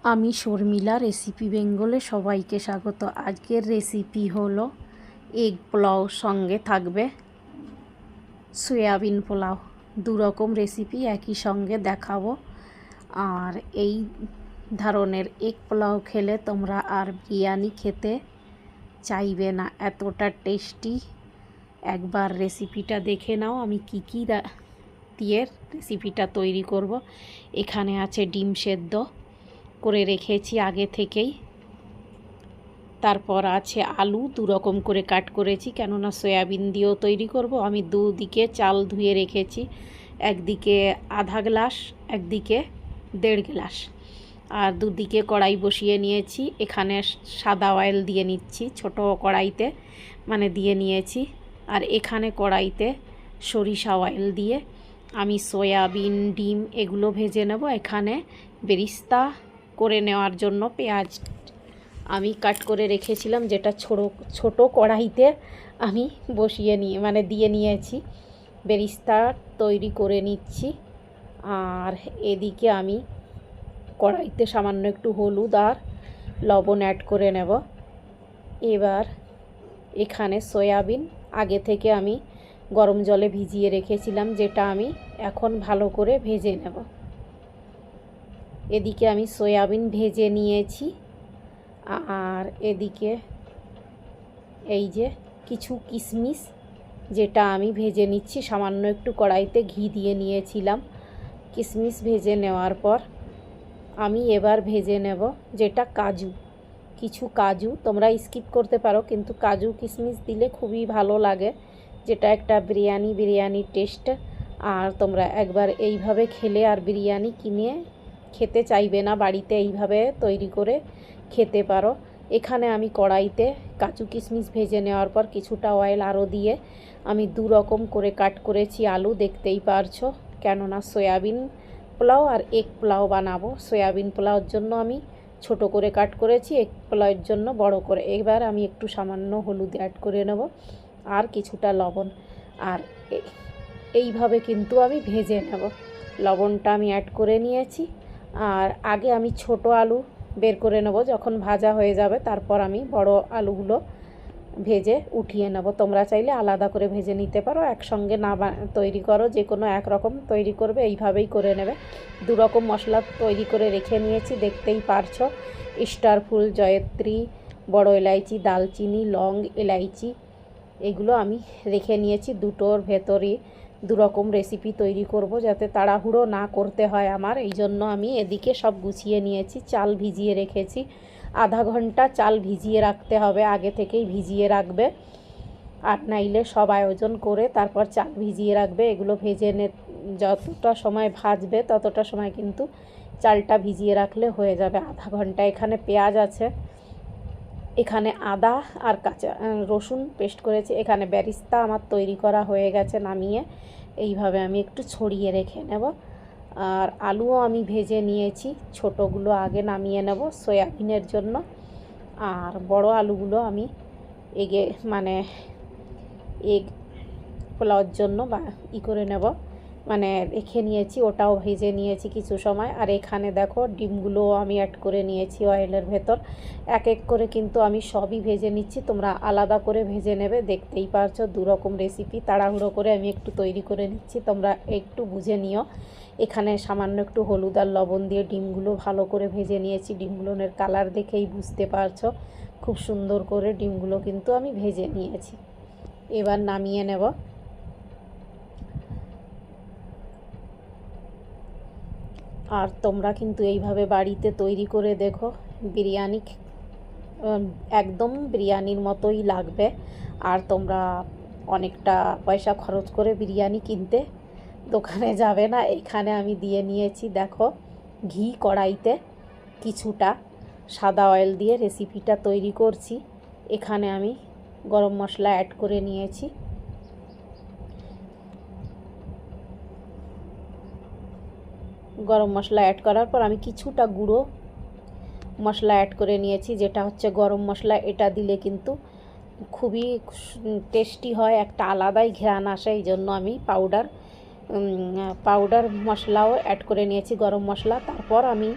আমি শর্মিলা রেসিপি বেঙ্গলে সবাইকে স্বাগত। আজকের রেসিপি হলো এগ পোলাও, সঙ্গে থাকবে সয়াবিন পোলাও। দু রকম রেসিপি একই সঙ্গে দেখাবো। আর এই ধরনের এগ পোলাও খেলে তোমরা আর বিরিয়ানি খেতে চাইবে না, এতটা টেস্টি। একবার রেসিপিটা দেখে নাও আমি কী কী দিয়ে রেসিপিটা তৈরি করব। এখানে আছে ডিম সেদ্ধ করে রেখেছি আগে থেকেই। তারপর আছে আলু দু রকম করে কাট করেছি, কেননা সয়াবিন দিয়েও তৈরি করব। আমি দুদিকে চাল ধুয়ে রেখেছি, একদিকে আধা গ্লাস, একদিকে 1.5 গ্লাস। আর দুদিকে কড়াই বসিয়ে নিয়েছি। এখানে সাদা অয়েল দিয়ে নিচ্ছি, ছোট কড়াইতে মানে দিয়ে নিয়েছি। আর এখানে কড়াইতে সরিষা অয়েল দিয়ে আমি সয়াবিন, ডিম এগুলো ভেজে নেব। এখানে বেরিস্তা করে নেওয়ার জন্য পেঁয়াজ আমি কাট করে রেখেছিলাম, যেটা ছোট কড়াইতে আমি বসিয়ে দিয়ে নিয়েছি। বেরিস্তা তৈরি করে নিচ্ছি। আর এদিকে আমি কড়াইতে সামান্য একটু হলুদ আর লবণ অ্যাড করে নেব। এবার এখানে সয়াবিন আগে থেকে আমি গরম জলে ভিজিয়ে রেখেছিলাম, যেটা আমি এখন ভালো করে ভেজে নেব। এদিকে আমি সয়াবিন ভেজে নিয়েছি। আর এদিকে এই যে কিছু কিশমিশ, যেটা আমি ভেজে নিচ্ছি, সামান্য একটু কড়াইতে ঘি দিয়ে নিয়েছিলাম। কিশমিশ ভেজে নেওয়ার পর আমি এবার ভেজে নেব যেটা কাজু। কিছু কাজু তোমরা স্কিপ করতে পারো, কিন্তু কাজু কিশমিশ দিলে খুবই ভালো লাগে, যেটা একটা বিরিয়ানির টেস্ট। আর তোমরা একবার এইভাবে খেলে আর বিরিয়ানি কিনে খেতে চাইবে না, বাড়িতে এইভাবে তৈরি করে খেতে পারো। এখানে আমি কড়াইতে কাজু কিশমিশ ভেজে নেওয়ার পর কিছুটা অয়েল আরও দিয়ে আমি দু রকম করে কাট করেছি আলু, দেখতেই পারছো, কেননা সয়াবিন পোলাও আর এগ পোলাও বানাবো। সয়াবিন পোলাওর জন্য আমি ছোট করে কাট করেছি, এগ পোলাওয়ের জন্য বড় করে। এবার আমি একটু সামান্য হলুদ অ্যাড করে নেব আর কিছুটা লবণ। আর এইভাবে কিন্তু আমি ভেজে নেব। লবণটা আমি অ্যাড করে নিয়েছি। আর আগে আমি ছোট আলু বের করে নেব, যখন ভাজা হয়ে যাবে তারপর আমি বড় আলুগুলো ভেজে উঠিয়ে নেব। তোমরা চাইলে আলাদা করে ভেজে নিতে পারো, একসঙ্গে না তৈরি করো, যে কোনো একরকম তৈরি করবে, এইভাবেই করে নেবে। দু রকম মশলা তৈরি করে রেখে নিয়েছি, দেখতেই পারছো। স্টার ফুল, জয়ত্রী, বড় এলাইচি, দালচিনি, লং, এলাইচি এগুলো আমি রেখে নিয়েছি। দুটোর ভেতরে দু রকম রেসিপি তৈরি করব, যাতে তাড়াহুড়ো না করতে হয় আমার, এই জন্য আমি এদিকে সব গুছিয়ে নিয়েছি। চাল ভিজিয়ে রেখেছি, আধা ঘন্টা চাল ভিজিয়ে রাখতে হবে, আগে থেকেই ভিজিয়ে রাখবে। আর নাইলে সব আয়োজন করে তারপর চাল ভিজিয়ে রাখবে। এগুলো যতটা সময় ভাজবে ততটা সময় কিন্তু চালটা ভিজিয়ে রাখলে হয়ে যাবে আধা ঘন্টা। এখানে পেঁয়াজ আছে, এখানে আদা আর কাঁচা রসুন পেস্ট করেছি। এখানে বেরিস্তা আমার তৈরি করা হয়ে গেছে, নামিয়ে এইভাবে আমি একটু ছড়িয়ে রেখে নেব। আর আলুও আমি ভেজে নিয়েছি, ছোটোগুলো আগে নামিয়ে নেব সয়াবিনের জন্য। আর বড় আলুগুলো আমি এগ পোলাওর জন্য করে নেব, রেখে নিয়েছি, ওটাও ভেজে নিয়েছি কিছু সময়। আর এখানে দেখো ডিমগুলো আমি অ্যাড করে নিয়েছি অয়েলের ভেতর। এক এক করে কিন্তু আমি সবই ভেজে নিচ্ছি, তোমরা আলাদা করে ভেজে নেবে। দেখতেই পারছো দু রকম রেসিপি তাড়াহুড়ো করে আমি একটু তৈরি করে নিচ্ছি, তোমরা একটু বুঝে নিও। এখানে সামান্য একটু হলুদ আর লবণ দিয়ে ডিমগুলো ভালো করে ভেজে নিয়েছি। ডিমগুলোর কালার দেখেই বুঝতে পারছো খুব সুন্দর করে ডিমগুলো কিন্তু আমি ভেজে নিয়েছি। এবার নামিয়ে নেব। আর তোমরা কিন্তু এইভাবে বাড়িতে তৈরি করে দেখো, বিরিয়ানি একদম বিরিয়ানির মতোই লাগবে। আর তোমরা অনেকটা পয়সা খরচ করে বিরিয়ানি কিনতে দোকানে যাবে না। এখানে আমি দিয়ে নিয়েছি দেখো ঘি, কড়াইতে কিছুটা সাদা অয়েল দিয়ে রেসিপিটা তৈরি করছি। এখানে আমি গরম মশলা অ্যাড করে নিয়েছি। গরম মশলা অ্যাড করার পর আমি কিছুটা গুঁড়ো মশলা অ্যাড করে নিয়েছি, যেটা হচ্ছে গরম মশলা। এটা দিলে কিন্তু খুবই টেস্টি হয়, একটা আলাদাই ঘ্রাণ আসে, এই জন্য আমি পাউডার মশলাও অ্যাড করে নিয়েছি, গরম মশলা। তারপর আমি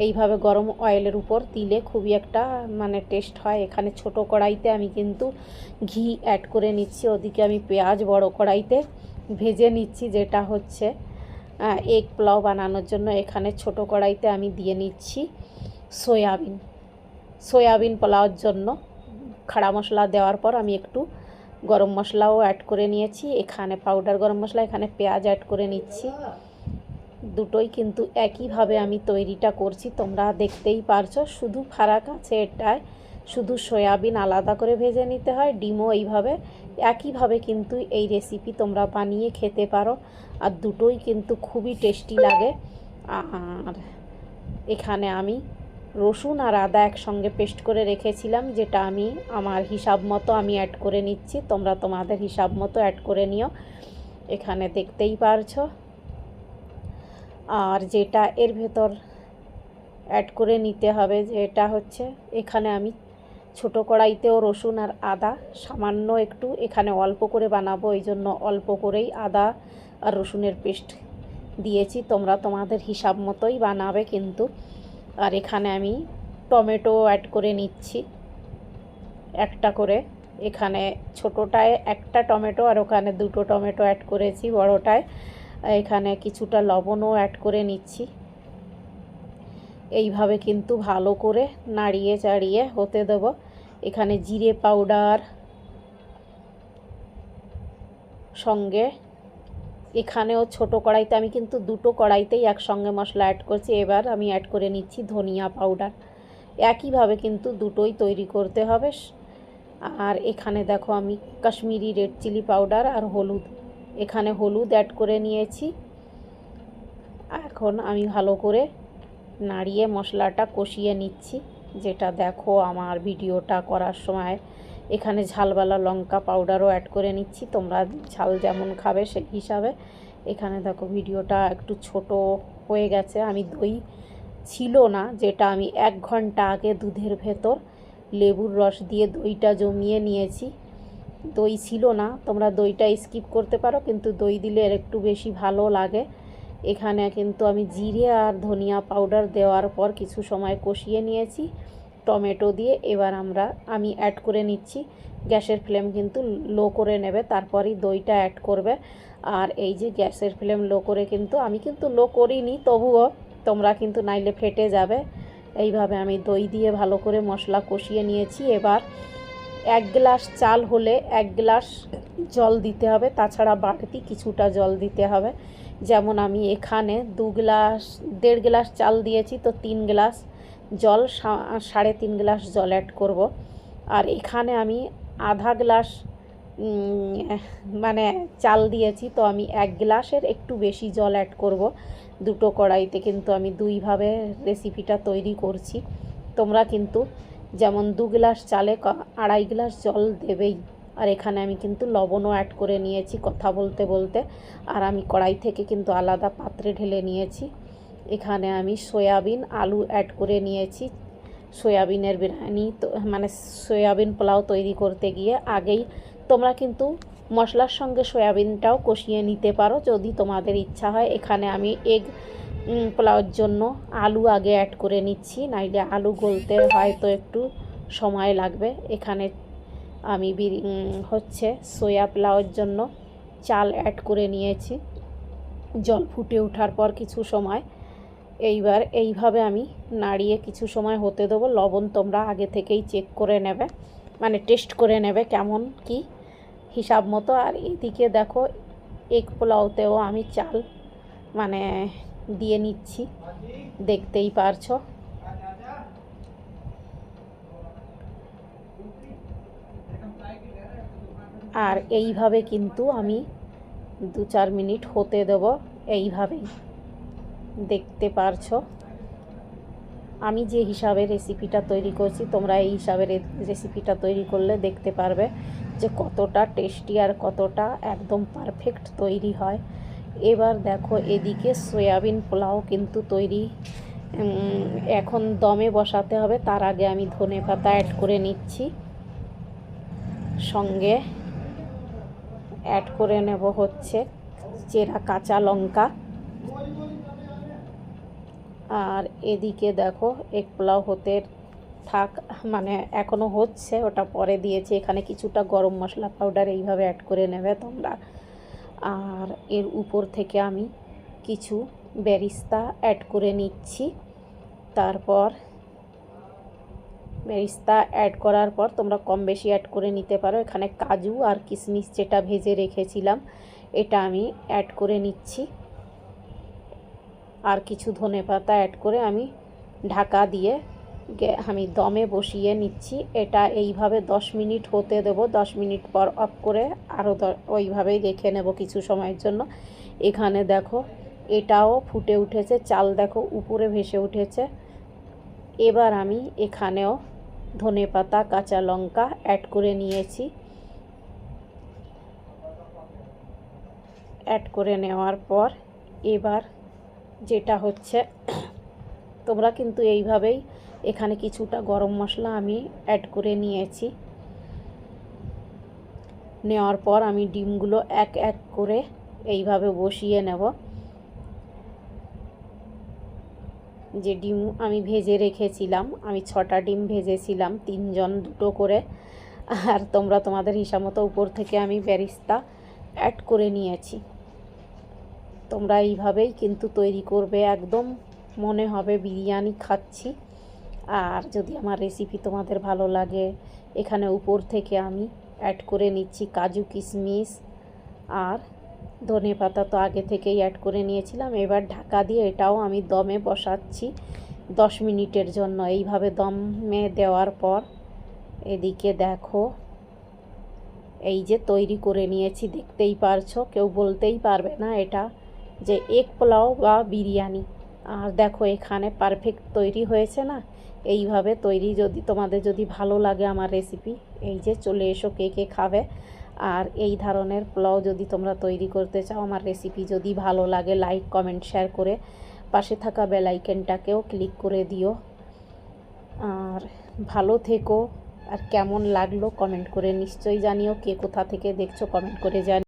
এইভাবে গরম অয়েলের উপর দিলে খুবই একটা মানে টেস্ট হয়। এখানে ছোট কড়াইতে আমি কিন্তু ঘি অ্যাড করে নিচ্ছি, ওদিকে আমি পেঁয়াজ বড় কড়াইতে ভেজে নিচ্ছি, যেটা হচ্ছে এগ পোলাও বানানোর জন্য। এখানে ছোট কড়াইতে আমি দিয়ে নিচ্ছি সয়াবিন পোলাওর জন্য খাড়া মশলা দেওয়ার পর আমি একটু গরম মশলাও অ্যাড করে নিয়েছি, এখানে পাউডার গরম মশলা, এখানে পেঁয়াজ অ্যাড করে নিচ্ছি। দুটোই কিন্তু একইভাবে আমি তৈরিটা করছি, তোমরা দেখতেই পারছো। শুধু ফারাক আছে এটায়, শুধু সয়াবিন আলাদা করে ভেজে নিতে হয়, ডিমও এইভাবে একইভাবে কিন্তু এই রেসিপি তোমরা বানিয়ে খেতে পারো, আর দুটোই কিন্তু খুবই টেস্টি লাগে। আর এখানে আমি রসুন আর আদা একসঙ্গে পেস্ট করে রেখেছিলাম, যেটা আমি আমার হিসাব মতো আমি অ্যাড করে নিচ্ছি, তোমরা তোমাদের হিসাব মতো অ্যাড করে নিও, এখানে দেখতেই পারছো। আর যেটা এর ভেতর অ্যাড করে নিতে হবে, যেটা হচ্ছে এখানে আমি ছোট কড়াইতেও রসুন আর আদা সামান্য একটু, এখানে অল্প করে বানাবো এই জন্য অল্প করেই আদা আর রসুনের পেস্ট দিয়েছি, তোমরা তোমাদের হিসাব মতোই বানাবে কিন্তু। আর এখানে আমি টমেটো অ্যাড করে নিচ্ছি একটা করে, এখানে ছোটোটায় একটা টমেটো আর ওখানে দুটো টমেটো অ্যাড করেছি বড়টায়। এখানে কিছুটা লবণও অ্যাড করে নিচ্ছি। এইভাবে কিন্তু ভালো করে নাড়িয়ে চাড়িয়ে হতে দেব। এখানে জিরে পাউডার সঙ্গে এখানেও ছোট কড়াইতে আমি কিন্তু দুটো কড়াইতেই একসঙ্গে মশলা অ্যাড করছি। এবার আমি অ্যাড করে নিচ্ছি ধনিয়া পাউডার, একইভাবে কিন্তু দুটোই তৈরি করতে হবে। আর এখানে দেখো আমি কাশ্মীরি রেড চিলি পাউডার আর হলুদ, এখানে হলুদ অ্যাড করে নিয়েছি। এখন আমি ভালো করে নাড়িয়ে মশলাটা কষিয়ে নিচ্ছি, যেটা দেখো আমার ভিডিওটা করার সময় এখানে ঝালওয়ালা লঙ্কা পাউডারও অ্যাড করে নিচ্ছি, তোমরা ঝাল যেমন খাবে সেই হিসাবে। এখানে দেখো ভিডিওটা একটু ছোট হয়ে গেছে, আমি দই ছিল না, যেটা আমি 1 ঘন্টা আগে দুধের ভেতর লেবুর রস দিয়ে দইটা জমিয়ে নিয়েছি। দই ছিল না, তোমরা দইটা স্কিপ করতে পারো, কিন্তু দই দিলে এর একটু বেশি ভালো লাগে। এখানে কিন্তু আমি জিরে আর ধনিয়া পাউডার দেওয়ার পর কিছু সময় কষিয়ে নিয়েছি টমেটো দিয়ে। এবার আমি অ্যাড করে নিচ্ছি, গ্যাসের ফ্লেম কিন্তু লো করে নেবে, তারপরই দইটা অ্যাড করবে। আর এই যে গ্যাসের ফ্লেম লো করে, কিন্তু আমি কিন্তু লো করিনি, তবুও তোমরা কিন্তু নাইলে ফেটে যাবে। এইভাবে আমি দই দিয়ে ভালো করে মশলা কষিয়ে নিয়েছি। এবার 1 গ্লাস চাল হলে 1 গ্লাস জল দিতে হবে, তাছাড়া বাড়তি কিছুটা জল দিতে হবে। যেমন আমি এখানে 1.5 গ্লাস চাল দিয়েছি, তো 3 গ্লাস জল, 3.5 গ্লাস জল অ্যাড করব। আর এখানে আমি আধা গ্লাস মানে চাল দিয়েছি, তো আমি 1 গ্লাসের একটু বেশি জল অ্যাড করব। দুটো কড়াইতে কিন্তু আমি দুইভাবে রেসিপিটা তৈরি করছি। তোমরা কিন্তু যেমন 2 গ্লাস চালে 2.5 গ্লাস জল দেবেই। আর এখানে আমি কিন্তু লবণও অ্যাড করে নিয়েছি কথা বলতে বলতে, আর আমি কড়াই থেকে কিন্তু আলাদা পাত্রে ঢেলে নিয়েছি। এখানে আমি সয়াবিন আলু অ্যাড করে নিয়েছি। সয়াবিনের বিরিয়ানি মানে সয়াবিন পোলাও তৈরি করতে গিয়ে আগেই তোমরা কিন্তু মশলার সঙ্গে সয়াবিনটাও কষিয়ে নিতে পারো যদি তোমাদের ইচ্ছা হয়। এখানে আমি এগ পোলাওর জন্য আলু আগে অ্যাড করে নিচ্ছি, নাইলে আলু গলতে হয়তো একটু সময় লাগবে। এখানে আমি হচ্ছে সোয়া পোলাওর জন্য চাল অ্যাড করে নিয়েছি, জল ফুটে ওঠার পর কিছু সময়। এইবার এইভাবে আমি নাড়িয়ে কিছু সময় হতে দেবো। লবণ তোমরা আগে থেকেই চেক করে নেবে, মানে টেস্ট করে নেবে কেমন কি হিসাব মতো। আর এদিকে দেখো এগ পোলাওতেও আমি চাল মানে দিয়ে নিচ্ছি, দেখতেই পারছো। আর এইভাবে কিন্তু আমি 2-4 মিনিট হতে দেব, এইভাবেই দেখতে পারছো। আমি যে হিসাবে রেসিপিটা তৈরি করছি, তোমরা এই হিসাবে রেসিপিটা তৈরি করলে দেখতে পারবে যে কতটা টেস্টি আর কতটা একদম পারফেক্ট তৈরি হয়। এবার দেখো এদিকে সয়াবিন পোলাও কিন্তু তৈরি, এখন দমে বসাতে হবে। তার আগে আমি ধনেপাতা অ্যাড করে নিচ্ছি, সঙ্গে অ্যাড করে নেব হচ্ছে চেরা কাঁচা লঙ্কা, আর এদিকে দেখো এগ পোলাও হতে থাক, মানে এখনও হচ্ছে, ওটা পরে দিয়েছি। এখানে কিছুটা গরম মশলা পাউডার এইভাবে অ্যাড করে নেবে তোমরা। আর এর উপর থেকে আমি কিছু বেরেস্তা অ্যাড করে নিচ্ছি। তারপর বেরেস্তা অ্যাড করার পর তোমরা কম বেশি অ্যাড করে নিতে পারো। এখানে কাজু আর কিশমিশ যেটা ভেজে রেখেছিলাম এটা আমি অ্যাড করে নিচ্ছি। আর কিছু ধনেপাতা অ্যাড করে আমি ঢাকা দিয়ে আমি দমে বসিয়ে নিচ্ছি। এটা এইভাবে 10 মিনিট হতে দেবো। 10 মিনিট পর অফ করে আরও ওইভাবেই রেখে নেব কিছু সময়ের জন্য। এখানে দেখো এটাও ফুটে উঠেছে, চাল দেখো উপরে ভেসে উঠেছে। এবার আমি এখানেও ধনেপাতা কাঁচা লঙ্কা অ্যাড করে নিয়েছি। অ্যাড করে নেওয়ার পর এবার যেটা হচ্ছে, তোমরা কিন্তু এইভাবেই, এখানে কিছুটা গরম মশলা আমি অ্যাড করে নিয়েছি। নেওয়ার পর আমি ডিমগুলো এক এক করে এইভাবে বসিয়ে নেব। যে ডিম আমি ভেজে রেখেছিলাম, আমি 6টা ডিম ভেজেছিলাম, 3 জন 2টো করে। আর তোমরা তোমাদের হিসাব মতো উপর থেকে আমি বেরেস্তা অ্যাড করে নিয়েছি। তোমরা এইভাবেই কিন্তু তৈরি করবে, একদম মনে হবে বিরিয়ানি খাচ্ছি। আর যদি আমার রেসিপি তোমাদের ভালো লাগে, এখানে উপর থেকে আমি অ্যাড করে নিচ্ছি কাজু কিশমিশ আর ধনেপাতা তো আগে থেকেই অ্যাড করে নিয়েছিলাম। এবার ঢাকা দিয়ে এটাও আমি দমে বসাচ্ছি 10 মিনিটের জন্য। এইভাবে দমে দেওয়ার পর এদিকে দেখো এই যে তৈরি করে নিয়েছি, দেখতেই পারছো, কেউ বলতেই পারবে না এটা যে এগ পোলাও বা বিরিয়ানি। আর দেখো এখানে পারফেক্ট তৈরি হয়েছে না? এইভাবে তৈরি, যদি তোমাদের যদি ভালো লাগে আমার রেসিপি, এই যে চলে এসো কে কে খাবে। আর এই ধরনের পোলাও যদি তোমরা তৈরি করতে চাও, আমার রেসিপি যদি ভালো লাগে, লাইক কমেন্ট শেয়ার করে পাশে থাকা বেল আইকনটাকেও ক্লিক করে দিও। আর ভালো থেকো। আর কেমন লাগলো কমেন্ট করে নিশ্চয়ই জানিও। কে কোথা থেকে দেখছো কমেন্ট করে জানিও।